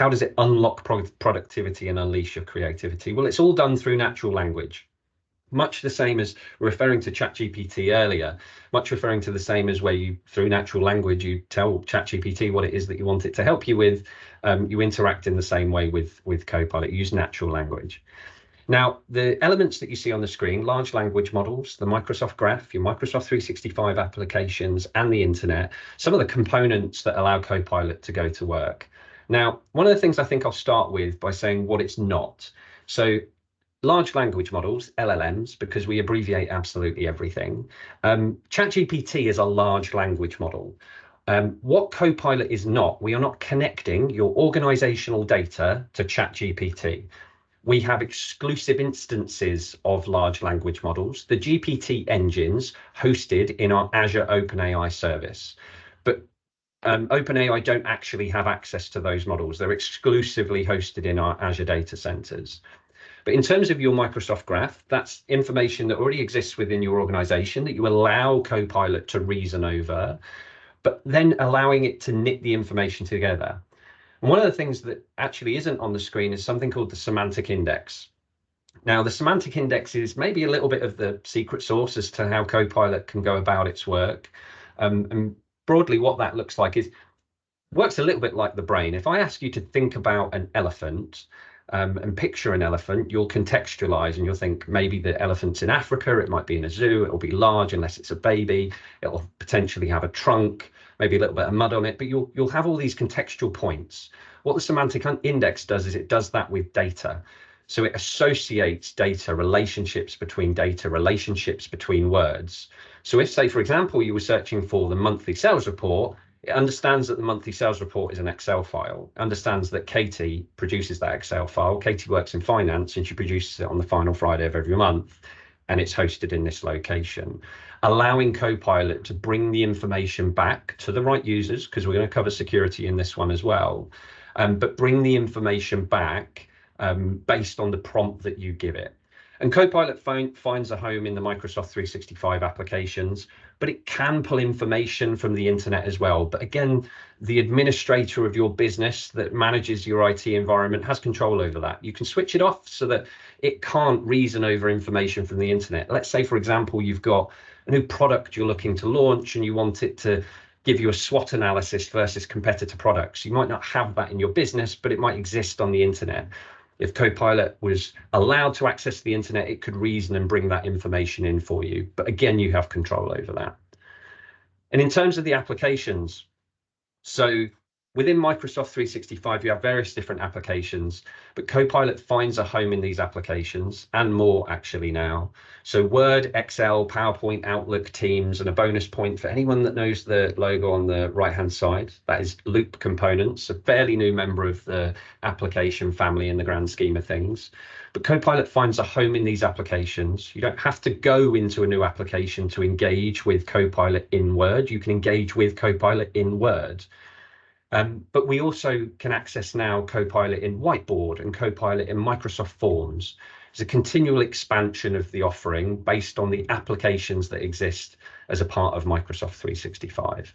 how does it unlock productivity and unleash your creativity? Well, it's all done through natural language. Much the same as referring to ChatGPT earlier, much referring to the same as where you, through natural language, you tell ChatGPT what it is that you want it to help you with. You interact in the same way with Copilot. You use natural language. Now, the elements that you see on the screen, large language models, the Microsoft Graph, your Microsoft 365 applications, and the internet, some of the components that allow Copilot to go to work. Now, one of the things I think I'll start with by saying what it's not. So large language models, LLMs, because we abbreviate absolutely everything. ChatGPT is a large language model. What Copilot is not, we are not connecting your organizational data to ChatGPT. We have exclusive instances of large language models, the GPT engines hosted in our Azure OpenAI service. But OpenAI don't actually have access to those models. They're exclusively hosted in our Azure data centers. But in terms of your Microsoft Graph, that's information that already exists within your organization that you allow Copilot to reason over, but then allowing it to knit the information together. And one of the things that actually isn't on the screen is something called the semantic index. Now, the semantic index is maybe a little bit of the secret sauce as to how Copilot can go about its work. And broadly, what that looks like is works a little bit like the brain. If I ask you to think about an elephant and picture an elephant, you'll contextualize and you'll think maybe the elephant's in Africa, it might be in a zoo, it'll be large unless it's a baby, it'll potentially have a trunk, maybe a little bit of mud on it, but you'll have all these contextual points. What the semantic index does is it does that with data. So it associates data, relationships between data, relationships between words. So if, say, for example, you were searching for the monthly sales report, it understands that the monthly sales report is an Excel file, understands that Katy produces that Excel file. Katy works in finance and she produces it on the final Friday of every month, and it's hosted in this location, allowing Copilot to bring the information back to the right users, because we're going to cover security in this one as well, but bring the information back based on the prompt that you give it. And Copilot finds a home in the Microsoft 365 applications, but it can pull information from the internet as well. But again, the administrator of your business that manages your IT environment has control over that. You can switch it off so that it can't reason over information from the internet. Let's say, for example, you've got a new product you're looking to launch and you want it to give you a SWOT analysis versus competitor products. You might not have that in your business, but it might exist on the internet. If Copilot was allowed to access the internet, it could reason and bring that information in for you. But again, you have control over that. And in terms of the applications, so within Microsoft 365, you have various different applications, but Copilot finds a home in these applications and more actually now. So Word, Excel, PowerPoint, Outlook, Teams, and a bonus point for anyone that knows the logo on the right-hand side, that is Loop Components, a fairly new member of the application family in the grand scheme of things. But Copilot finds a home in these applications. You don't have to go into a new application to engage with Copilot in Word. You can engage with Copilot in Word. But we also can access now Copilot in Whiteboard and Copilot in Microsoft Forms. It's a continual expansion of the offering based on the applications that exist as a part of Microsoft 365.